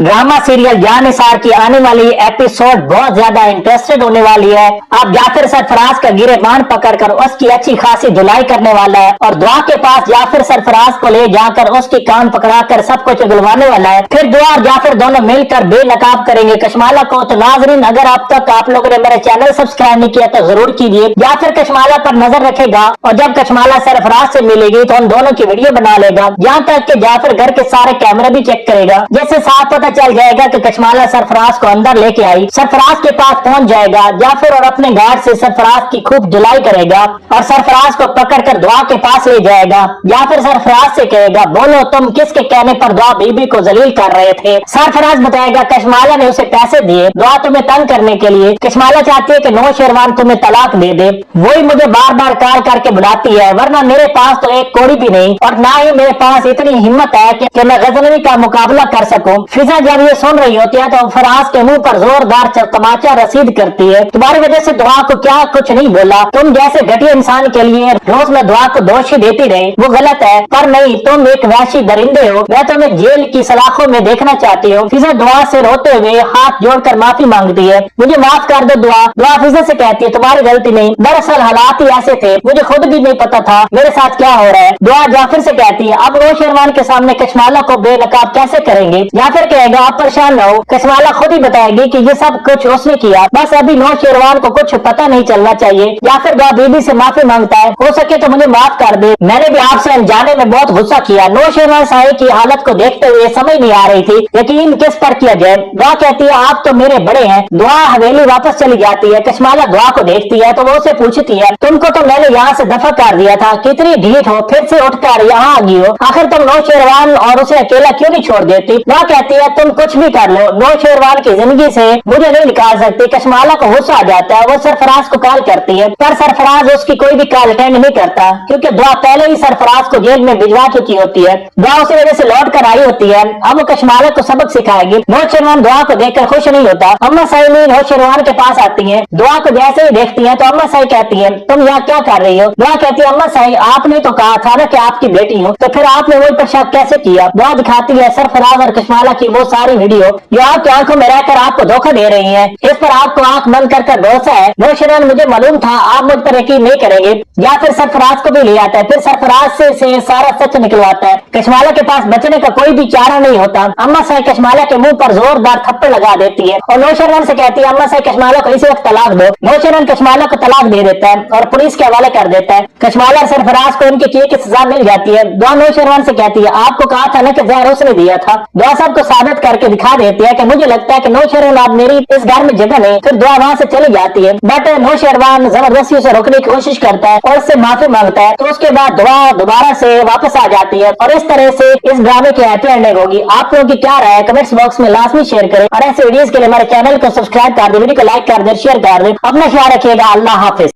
Drama serial Jannisar की आने वाली एपिसोड बहुत ज्यादा इंटरेस्टेड होने वाली है। अब जाफिर सरफराज का गिरेबान पकड़कर उसकी अच्छी खासी धुलाई करने वाला है और दुआ के पास जाफिर सरफराज को ले जाकर उसके कान पकड़ाकर सब कुछ उगलवाने वाला है। फिर दुआ और जाफिर दोनों मिलकर बेनकाब करेंगे कशमाला को। तो नाजरीन, अगर अब तक आप लोगों ने मेरे चैनल सब्सक्राइब नहीं किया तो जरूर कीजिए। जाफिर कशमाला पर नजर रखेगा और जब कशमाला सरफराज से मिलेगी तो उन दोनों की वीडियो बना लेगा, जहाँ तक कि जाफिर घर के सारे कैमरे भी चेक करेगा, जिससे साफ पता चल जाएगा कि कशमाला सरफराज को अंदर लेके आई। सरफराज के पास पहुंच जाएगा जाफिर और अपने गार्ड से सरफराज की खूब धुलाई करेगा और सरफराज को पकड़कर दुआ के पास ले जाएगा। जाफिर सरफराज से कहेगा, बोलो तुम किसके कहने पर दुआ बीबी को जलील कर रहे थे। सरफराज बताएगा, कशमाला ने उसे पैसे दिए दुआ तुम्हें तंग करने के लिए। कशमाला चाहती है कि नौशेरवान तुम्हें तलाक दे दे, वही मुझे बार बार कॉल करके बुलाती है, वरना मेरे पास तो एक कोड़ी भी नहीं और ना ही मेरे पास इतनी हिम्मत है कि मैं गजनवी का मुकाबला कर सकूं। फिजा जब ये सुन रही होती है तो फराज के मुंह पर जोरदार तमाचा रसीद करती है, तुम्हारी वजह से दुआ को क्या कुछ नहीं बोला, तुम जैसे घटिया इंसान के लिए रोज में दुआ को दोषी देती रही, वो गलत है। पर नहीं, तुम एक वहशी दरिंदे हो, मैं तुम्हें जेल की सलाखों में देखना चाहती हूँ। फिजा दुआ से रोते हुए हाथ जोड़कर माफी मांगती है, मुझे माफ कर दो दुआ। दुआ फिजा से कहती है, तुम्हारी गलती नहीं, दरअसल हालात ही ऐसे थे, मुझे खुद भी नहीं पता था मेरे साथ क्या हो रहा है। दुआ जाफिर से कहती है, अब नौशेरवान के सामने कशमाला को बेनकाब कैसे करेंगे। जाफिर कहेगा, आप परेशान न हो, कशमाला खुद ही बताएगी कि ये सब कुछ उसने किया, बस अभी नौशेरवान को कुछ पता नहीं चलना चाहिए। जाफिर दुआ बीबी से माफी मांगता है, हो सके तो मुझे माफ कर दे, मैंने भी आपसे अनजाने में बहुत गुस्सा किया। नौशेरवान साहिब की हालत को देखते हुए समझ नहीं आ रही थी यकीन किस पर किया जाए। दुआ कहती है, आप तो मेरे बड़े हैं। दुआ हवेली वापस चली जाती है। कशमाला दुआ को देखती है तो वो उसे पूछती है, तुमको तो मैंने यहाँ से दफा कर दिया था, कितनी ढीठ हो, फिर से उठकर यहाँ आ गई हो, आखिर तुम नौशेरवान और उसे अकेला क्यों नहीं छोड़ देती। दुआ कहती है, तुम कुछ भी कर लो, नौशेरवान की जिंदगी से मुझे नहीं निकाल सकती। कशमाला को गुस्सा आ जाता है, वो सरफराज को कॉल करती है, पर सरफराज उसकी कोई भी कॉल अटेंड नहीं करता क्योंकि दुआ पहले ही सरफराज को जेल में भिजवा चुकी होती है। दुआ उसी वजह से लौट कर आई होती है। अब वो कशमाला को सबक सिखाएगी। नौशेरवान दुआ को देखकर खुश नहीं होता। अम्मा साई नौशेरवान के पास आती है, दुआ को जैसे ही देखती है तो अम्मा साई कहती है, तुम यहाँ क्या कर रही हो। दुआ कहती है, अम्मा साई आपने तो कहा था ना कि आपकी बेटी हो, तो फिर आपने वही पर शक कैसे किया। दुआ दिखाती है सरफराज और कशमाला की वो सारी वीडियो जो आपकी आंखों में रहकर आपको धोखा दे रही है। इस पर आपको आंख बंद कर भरोसा है। नौशेरवान, मुझे मालूम था आप मुझ पर यकीन नहीं करेंगे। या फिर सरफराज को भी ले आता है, फिर सरफराज से सारा सच निकलवाता है। कशमाला के पास बचने का कोई भी चारा नहीं होता। अम्मा साई कशमाला के मुंह पर जोरदार थप्पड़ लगा देती है और नौशेरवान से कहती है, अम्मा साई कशमाला को इसी वक्त तलाक दो। नौशेरवान कशमाला को तलाक दे देता है और पुलिस के हवाले कर देता है। कशमाला और सरफराज को इनके किए की सजा मिल जाती है। दुआ नौशेरवान से कहती है, आपको कहा था ना कि जहर उसने दिया था। दुआ सबको साबित करके दिखा देती है कि मुझे लगता है कि नौशेरवान आप मेरी इस घर में जगह नहीं। फिर दुआ वहाँ से चली जाती है, बट नौशेरवान जबरदस्ती उसे रोकने की कोशिश करता है और उससे माफी मांगता है। तो उसके बाद दुआ दोबारा से वापस आ जाती है और इस तरह से इस ड्रामे की हैप्पी एंडिंग होगी। आप लोगों की क्या राय है कमेंट्स बॉक्स में लाजमी शेयर करें और ऐसे वीडियोस के लिए हमारे चैनल को सब्सक्राइब कर दे, वीडियो को लाइक कर दे, शेयर कर दे। अपना ख्याल रखिएगा। अल्लाह हाफिज।